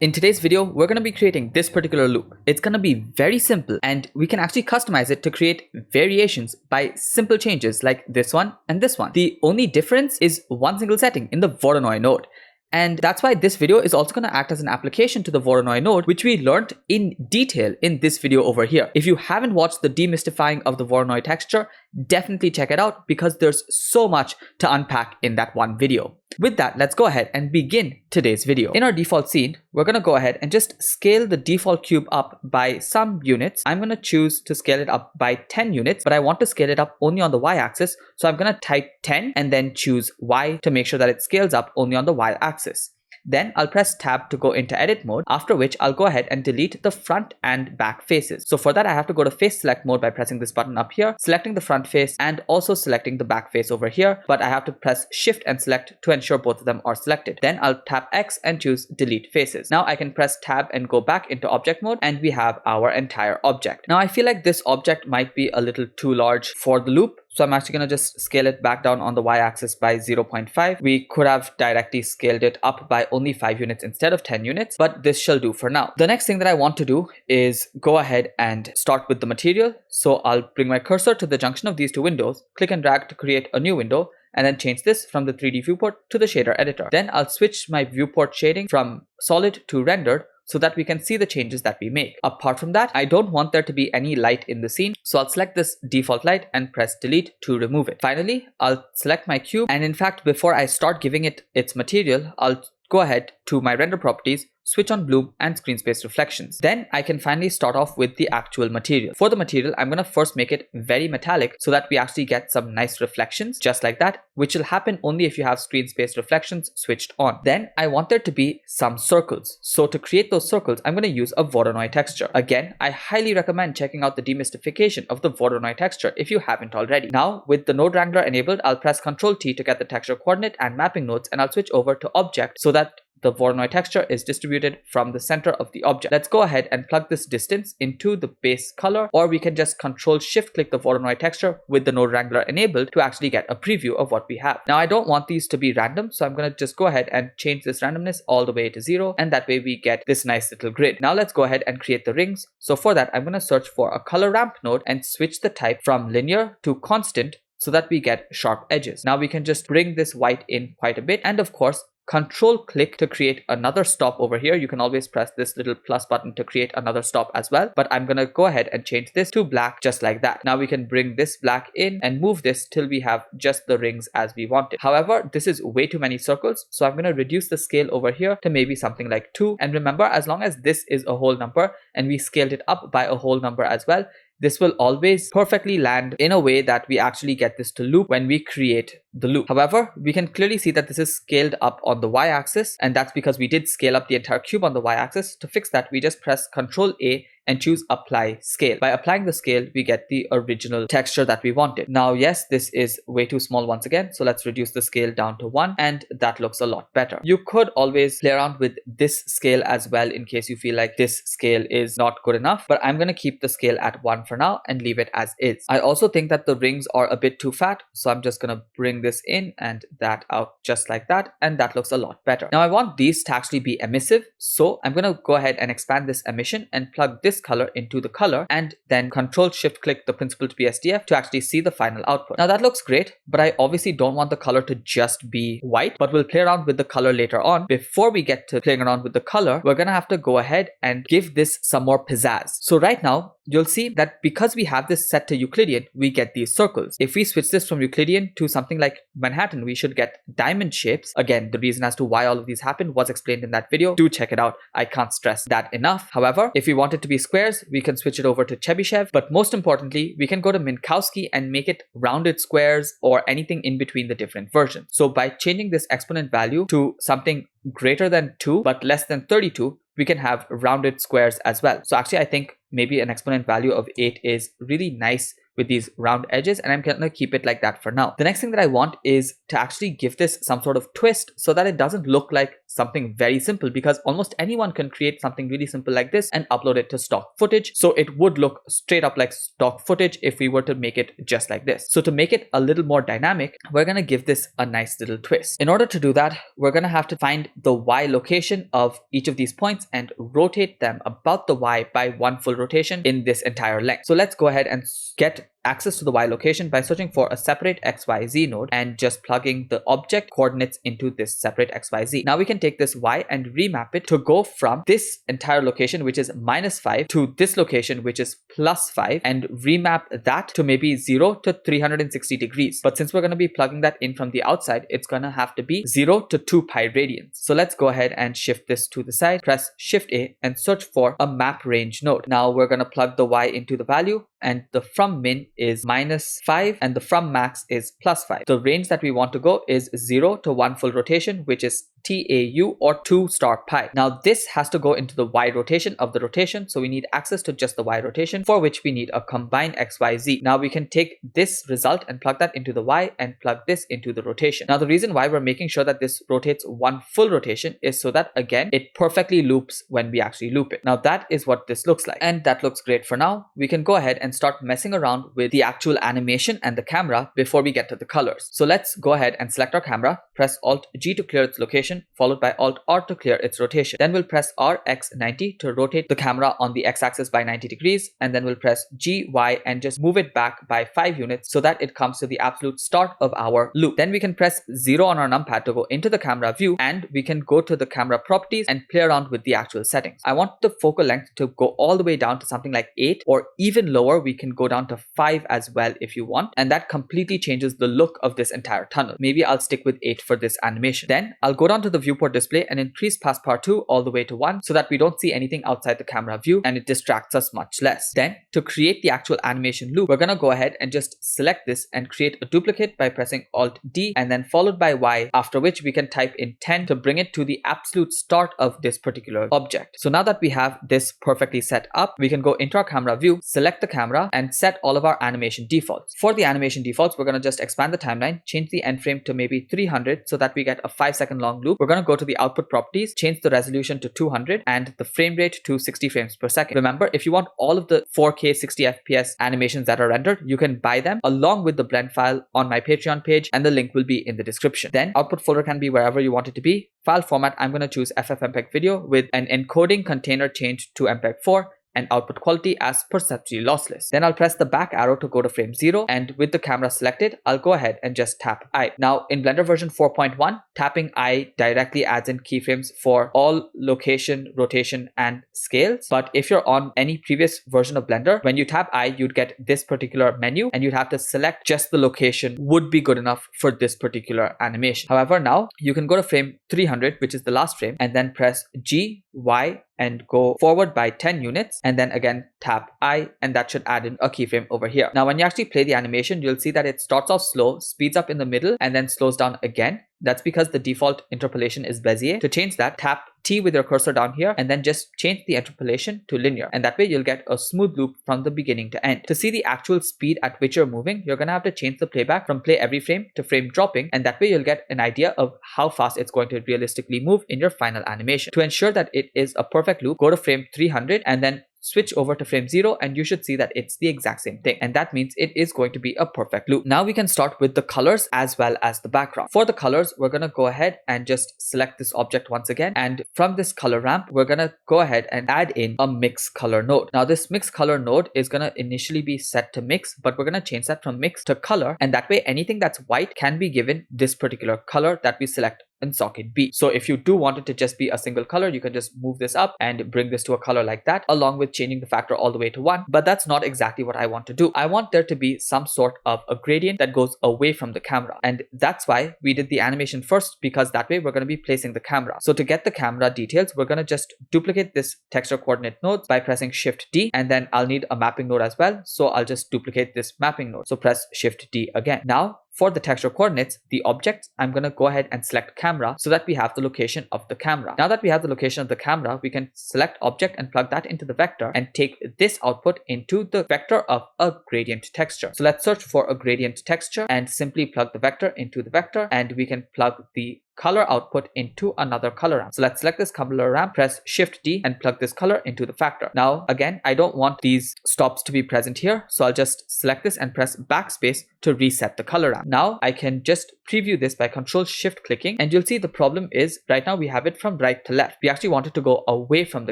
In today's video, we're going to be creating this particular loop. It's going to be very simple and we can actually customize it to create variations by simple changes like this one and this one. The only difference is one single setting in the Voronoi node. And that's why this video is also going to act as an application to the Voronoi node, which we learned in detail in this video over here. If you haven't watched the demystifying of the Voronoi texture, definitely check it out because there's so much to unpack in that one video. With that, let's go ahead and begin today's video. In our default scene, we're going to go ahead and just scale the default cube up by some units. I'm going to choose to scale it up by 10 units, but I want to scale it up only on the y-axis. So I'm going to type 10 and then choose y to make sure that it scales up only on the y-axis. Then I'll press tab to go into edit mode, after which I'll go ahead and delete the front and back faces. So for that, I have to go to face select mode by pressing this button up here, selecting the front face and also selecting the back face over here. But I have to press shift and select to ensure both of them are selected. Then I'll tap X and choose delete faces. Now I can press tab and go back into object mode and we have our entire object. Now I feel like this object might be a little too large for the loop. So I'm actually going to just scale it back down on the y-axis by 0.5. We could have directly scaled it up by only 5 units instead of 10 units, but this shall do for now. The next thing that I want to do is go ahead and start with the material. So I'll bring my cursor to the junction of these two windows, click and drag to create a new window, and then change this from the 3D viewport to the shader editor. Then I'll switch my viewport shading from solid to rendered so that we can see the changes that we make. Apart from that, I don't want there to be any light in the scene. So I'll select this default light and press delete to remove it. Finally, I'll select my cube. And in fact, before I start giving it its material, I'll go ahead to my render properties, switch on bloom and screen space reflections. Then I can finally start off with the actual material. For the material, I'm going to first make it very metallic so that we actually get some nice reflections just like that, which will happen only if you have screen space reflections switched on. Then I want there to be some circles. So to create those circles, I'm going to use a Voronoi texture. Again, I highly recommend checking out the demystification of the Voronoi texture if you haven't already. Now with the node wrangler enabled, I'll press Ctrl T to get the texture coordinate and mapping nodes, and I'll switch over to object so that the Voronoi texture is distributed from the center of the object. Let's go ahead and plug this distance into the base color, or we can just Ctrl Shift click the Voronoi texture with the node wrangler enabled to actually get a preview of what we have. Now I don't want these to be random, so I'm going to just go ahead and change this randomness all the way to 0, and that way we get this nice little grid. Now let's go ahead and create the rings. So for that, I'm going to search for a color ramp node and switch the type from linear to constant so that we get sharp edges. Now we can just bring this white in quite a bit, and of course Control click to create another stop over here. You can always press this little plus button to create another stop as well, but I'm gonna go ahead and change this to black just like that. Now we can bring this black in and move this till we have just the rings as we want it. However, this is way too many circles, so I'm gonna reduce the scale over here to maybe something like 2. And remember, as long as this is a whole number and we scaled it up by a whole number as well, this will always perfectly land in a way that we actually get this to loop when we create the loop. However, we can clearly see that this is scaled up on the y-axis, and that's because we did scale up the entire cube on the y-axis. To fix that, we just press Ctrl A and choose apply scale. By applying the scale, we get the original texture that we wanted. Now, yes, this is way too small once again, so let's reduce the scale down to 1, and that looks a lot better. You could always play around with this scale as well in case you feel like this scale is not good enough, but I'm going to keep the scale at 1 for now and leave it as is. I also think that the rings are a bit too fat, so I'm just going to bring this in and that out just like that, and that looks a lot better. Now I want these to actually be emissive, so I'm going to go ahead and expand this emission and plug this color into the color, and then Ctrl Shift click the principal to be SDF to actually see the final output. Now that looks great, but I obviously don't want the color to just be white, but we'll play around with the color later on. Before we get to playing around with the color, we're gonna have to go ahead and give this some more pizzazz. So right now, you'll see that because we have this set to Euclidean, we get these circles. If we switch this from Euclidean to something like Manhattan, we should get diamond shapes. Again, the reason as to why all of these happen was explained in that video. Do check it out. I can't stress that enough. However, if we want it to be squares, we can switch it over to Chebyshev. But most importantly, we can go to Minkowski and make it rounded squares or anything in between the different versions. So by changing this exponent value to something greater than 2 but less than 32, we can have rounded squares as well. So actually, I think maybe an exponent value of 8 is really nice with these round edges, and I'm gonna keep it like that for now. The next thing that I want is to actually give this some sort of twist so that it doesn't look like something very simple, because almost anyone can create something really simple like this and upload it to stock footage. So it would look straight up like stock footage if we were to make it just like this. So to make it a little more dynamic, we're gonna give this a nice little twist. In order to do that, we're gonna have to find the Y location of each of these points and rotate them about the Y by one full rotation in this entire length. So let's go ahead and get access to the Y location by searching for a separate XYZ node and just plugging the object coordinates into this separate XYZ. Now we can take this Y and remap it to go from this entire location, which is -5, to this location, which is +5, and remap that to maybe 0 to 360 degrees. But since we're going to be plugging that in from the outside, it's going to have to be 0 to 2 pi radians. So let's go ahead and shift this to the side, press Shift A and search for a map range node. Now we're going to plug the Y into the value, and the from min is -5 and the from max is +5. The range that we want to go is 0 to 1 full rotation, which is TAU or 2 star pi. Now this has to go into the Y rotation of the rotation, so we need access to just the Y rotation, for which we need a combined XYZ. Now we can take this result and plug that into the Y and plug this into the rotation. Now the reason why we're making sure that this rotates 1 full rotation is so that, again, it perfectly loops when we actually loop it. Now that is what this looks like, and that looks great for now. We can go ahead and start messing around with the actual animation and the camera before we get to the colors. So let's go ahead and select our camera, press Alt G to clear its location, followed by Alt R to clear its rotation. Then we'll press RX90 to rotate the camera on the X-axis by 90 degrees, and then we'll press GY and just move it back by 5 units so that it comes to the absolute start of our loop. Then we can press 0 on our numpad to go into the camera view, and we can go to the camera properties and play around with the actual settings. I want the focal length to go all the way down to something like 8, or even lower, we can go down to 5 as well if you want, and that completely changes the look of this entire tunnel. Maybe I'll stick with 8 for this animation. Then I'll go down to the viewport display and increase passpartout 2 all the way to 1 so that we don't see anything outside the camera view and it distracts us much less. Then to create the actual animation loop, we're gonna go ahead and just select this and create a duplicate by pressing Alt D and then followed by Y, after which we can type in 10 to bring it to the absolute start of this particular object. So now that we have this perfectly set up, we can go into our camera view, select the camera and set all of our animation defaults. For the animation defaults, we're gonna just expand the timeline, change the end frame to maybe 300 so that we get a 5-second long loop. We're gonna go to the output properties, change the resolution to 200 and the frame rate to 60 frames per second. Remember, if you want all of the 4K 60 FPS animations that are rendered, you can buy them along with the blend file on my Patreon page, and the link will be in the description. Then output folder can be wherever you want it to be. File format, I'm going to choose FFmpeg video with an encoding container changed to MPEG-4 and output quality as perceptually lossless. Then I'll press the back arrow to go to frame 0, and with the camera selected, I'll go ahead and just tap I. Now in Blender version 4.1, tapping I directly adds in keyframes for all location, rotation and scales. But if you're on any previous version of Blender, when you tap I, you'd get this particular menu and you'd have to select just the location would be good enough for this particular animation. However, now you can go to frame 300, which is the last frame, and then press G, Y, and go forward by 10 units, and then again tap I, and that should add in a keyframe over here. Now when you actually play the animation, you'll see that it starts off slow, speeds up in the middle, and then slows down again. That's because the default interpolation is Bezier. To change that, tap T with your cursor down here and then just change the interpolation to linear, and that way you'll get a smooth loop from the beginning to end. To see the actual speed at which you're moving, you're gonna have to change the playback from play every frame to frame dropping, and that way you'll get an idea of how fast it's going to realistically move in your final animation. To ensure that it is a perfect loop, go to frame 300 and then switch over to frame 0, and you should see that it's the exact same thing, and that means it is going to be a perfect loop. Now we can start with the colors as well as the background. For the colors, we're going to go ahead and just select this object once again, and from this color ramp, we're going to go ahead and add in a mix color node. Now this mix color node is going to initially be set to mix, but we're going to change that from mix to color, and that way anything that's white can be given this particular color that we select in socket B. So if you do want it to just be a single color, you can just move this up and bring this to a color like that, along with changing the factor all the way to 1. But that's not exactly what I want to do. I want there to be some sort of a gradient that goes away from the camera, and that's why we did the animation first, because that way we're going to be placing the camera. So to get the camera details, we're going to just duplicate this texture coordinate node by pressing Shift D, and then I'll need a mapping node as well, so I'll just duplicate this mapping node. So press Shift D again. Now for the texture coordinates, the objects, I'm going to go ahead and select camera so that we have the location of the camera. Now that we have the location of the camera, we can select object and plug that into the vector and take this output into the vector of a gradient texture. So let's search for a gradient texture and simply plug the vector into the vector, and we can plug the color output into another color ramp. So let's select this color ramp, press Shift D and plug this color into the factor. Now again, I don't want these stops to be present here, so I'll just select this and press backspace to reset the color ramp. Now I can just preview this by Control Shift clicking, and you'll see the problem is right now we have it from right to left. We actually want it to go away from the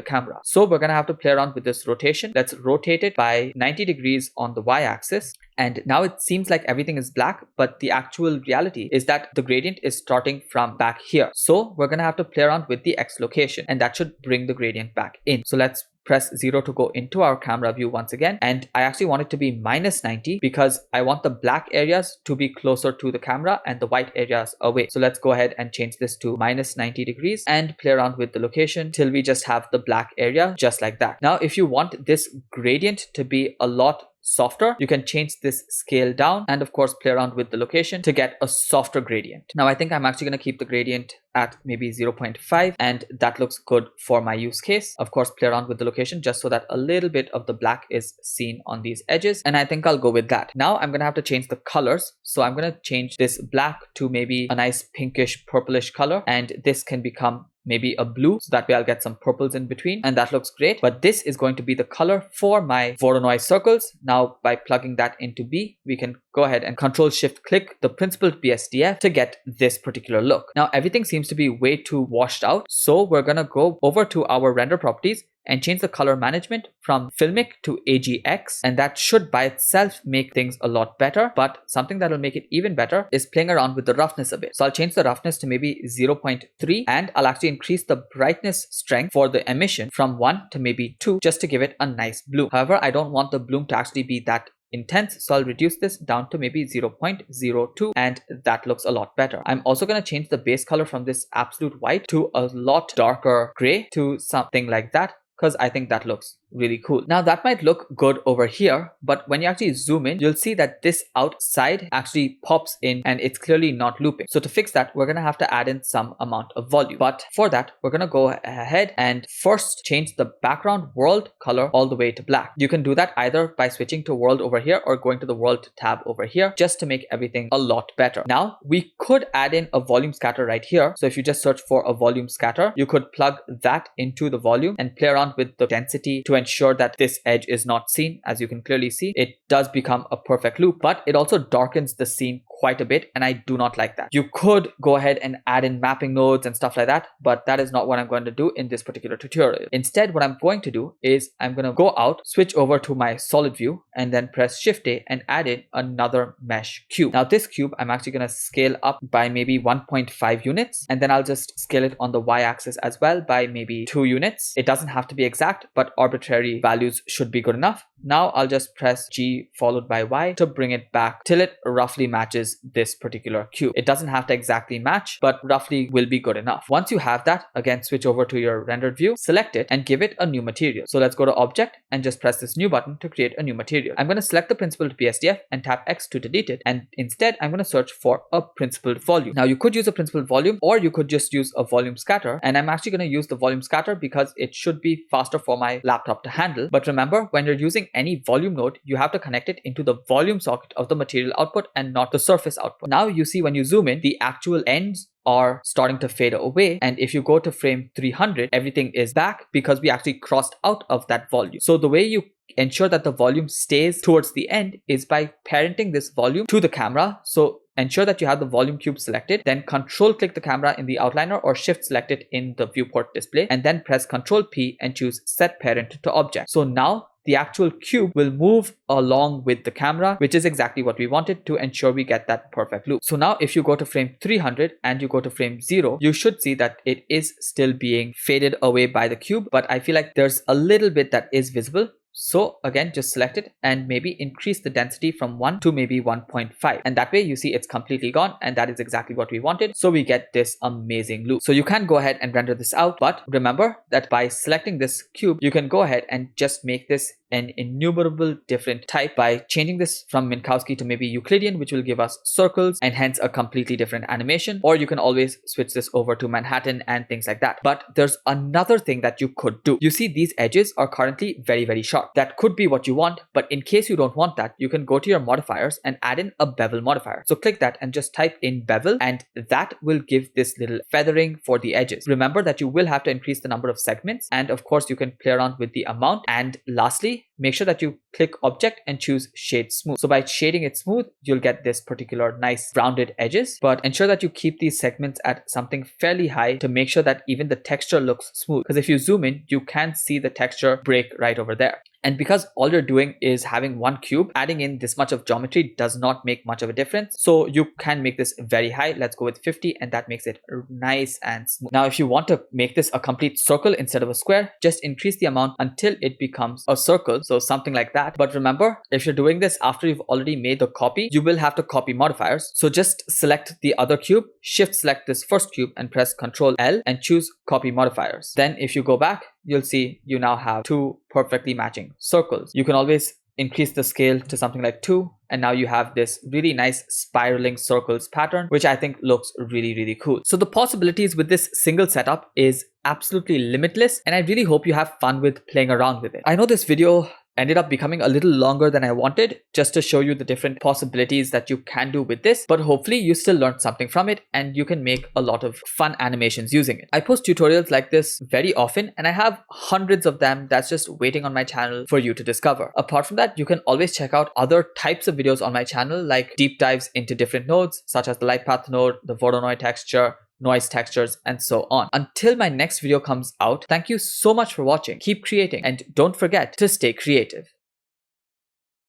camera. So we're gonna have to play around with this rotation. Let's rotate it by 90 degrees on the y-axis. And now it seems like everything is black, but the actual reality is that the gradient is starting from back here. So we're going to have to play around with the X location, and that should bring the gradient back in. So let's press 0 to go into our camera view once again. And I actually want it to be minus 90 because I want the black areas to be closer to the camera and the white areas away. So let's go ahead and change this to minus 90 degrees and play around with the location till we just have the black area just like that. Now, if you want this gradient to be a lot softer, you can change this scale down and of course play around with the location to get a softer gradient. Now I think I'm actually going to keep the gradient at maybe 0.5, and that looks good for my use case. Of course, play around with the location just so that a little bit of the black is seen on these edges, and I think I'll go with that. Now I'm going to have to change the colors, so I'm going to change this black to maybe a nice pinkish purplish color, and this can become maybe a blue, so that way I'll get some purples in between, and that looks great. But this is going to be the color for my Voronoi circles. Now by plugging that into B, we can go ahead and Control Shift click the principled BSDF to get this particular look. Now everything seems to be way too washed out, so we're gonna go over to our render properties and change the color management from filmic to AGX, and that should by itself make things a lot better. But something that will make it even better is playing around with the roughness a bit. So I'll change the roughness to maybe 0.3, and I'll actually increase the brightness strength for the emission from 1 to maybe 2 just to give it a nice bloom. However, I don't want the bloom to actually be that intense, so I'll reduce this down to maybe 0.02, and that looks a lot better. I'm also going to change the base color from this absolute white to a lot darker gray to something like that, because I think that looks really cool. Now that might look good over here, but when you actually zoom in, you'll see that this outside actually pops in and it's clearly not looping. So to fix that, we're going to have to add in some amount of volume. But for that, we're going to go ahead and first change the background world color all the way to black. You can do that either by switching to world over here or going to the world tab over here just to make everything a lot better. Now we could add in a volume scatter right here. So if you just search for a volume scatter, you could plug that into the volume and play around with the density to ensure that this edge is not seen. As you can clearly see, it does become a perfect loop, but it also darkens the scene quite a bit, and I do not like that. You could go ahead and add in mapping nodes and stuff like that, but that is not what I'm going to do in this particular tutorial. Instead, what I'm going to do is I'm going to go out, switch over to my solid view, and then press Shift A and add in another mesh cube. Now this cube, I'm actually going to scale up by maybe 1.5 units, and then I'll just scale it on the y-axis as well by maybe 2 units. It doesn't have to be exact, but arbitrary values should be good enough. Now I'll just press G followed by Y to bring it back till it roughly matches this particular cube. It doesn't have to exactly match, but roughly will be good enough. Once you have that, again, switch over to your rendered view, select it and give it a new material. So let's go to object and just press this new button to create a new material. I'm going to select the principled BSDF and tap X to delete it. And instead, I'm going to search for a principled volume. Now you could use a principled volume, or you could just use a volume scatter. And I'm actually going to use the volume scatter because it should be faster for my laptop to handle. But remember, when you're using any volume node, you have to connect it into the volume socket of the material output and not the surface output. Now you see when you zoom in, the actual ends are starting to fade away, and if you go to frame 300, everything is back because we actually crossed out of that volume. So the way you ensure that the volume stays towards the end is by parenting this volume to the camera. So ensure that you have the volume cube selected, then control click the camera in the outliner or shift select it in the viewport display, and then press Control P and choose set parent to object. So now the actual cube will move along with the camera, which is exactly what we wanted to ensure we get that perfect loop. So now if you go to frame 300 and you go to frame 0, you should see that it is still being faded away by the cube, but I feel like there's a little bit that is visible. So again, just select it and maybe increase the density from 1 to maybe 1.5. And that way you see it's completely gone, and that is exactly what we wanted. So we get this amazing loop. So you can go ahead and render this out, but remember that by selecting this cube, you can go ahead and just make this an innumerable different type by changing this from Minkowski to maybe Euclidean, which will give us circles and hence a completely different animation. Or you can always switch this over to Manhattan and things like that. But there's another thing that you could do. You see these edges are currently very, very sharp. That could be what you want, but in case you don't want that, you can go to your modifiers and add in a bevel modifier. So click that and just type in bevel, and that will give this little feathering for the edges. Remember that you will have to increase the number of segments, and of course you can play around with the amount. And lastly, make sure that you click object and choose shade smooth. So by shading it smooth, you'll get this particular nice rounded edges, but ensure that you keep these segments at something fairly high to make sure that even the texture looks smooth, because if you zoom in, you can see the texture break right over there. And because all you're doing is having one cube, adding in this much of geometry does not make much of a difference. So you can make this very high. Let's go with 50, and that makes it nice and smooth. Now, if you want to make this a complete circle instead of a square, just increase the amount until it becomes a circle. So something like that. But remember, if you're doing this after you've already made the copy, you will have to copy modifiers. So just select the other cube, shift select this first cube and press Ctrl L and choose copy modifiers. Then if you go back, you'll see you now have two perfectly matching circles. You can always increase the scale to something like 2, and now you have this really nice spiraling circles pattern, which I think looks really, really cool. So the possibilities with this single setup is absolutely limitless, and I really hope you have fun with playing around with it. I know this video ended up becoming a little longer than I wanted, just to show you the different possibilities that you can do with this, but hopefully you still learned something from it and you can make a lot of fun animations using it. I post tutorials like this very often, and I have hundreds of them that's just waiting on my channel for you to discover. Apart from that, you can always check out other types of videos on my channel, like deep dives into different nodes, such as the light path node, the Voronoi texture, noise textures, and so on. Until my next video comes out, thank you so much for watching. Keep creating, and don't forget to stay creative.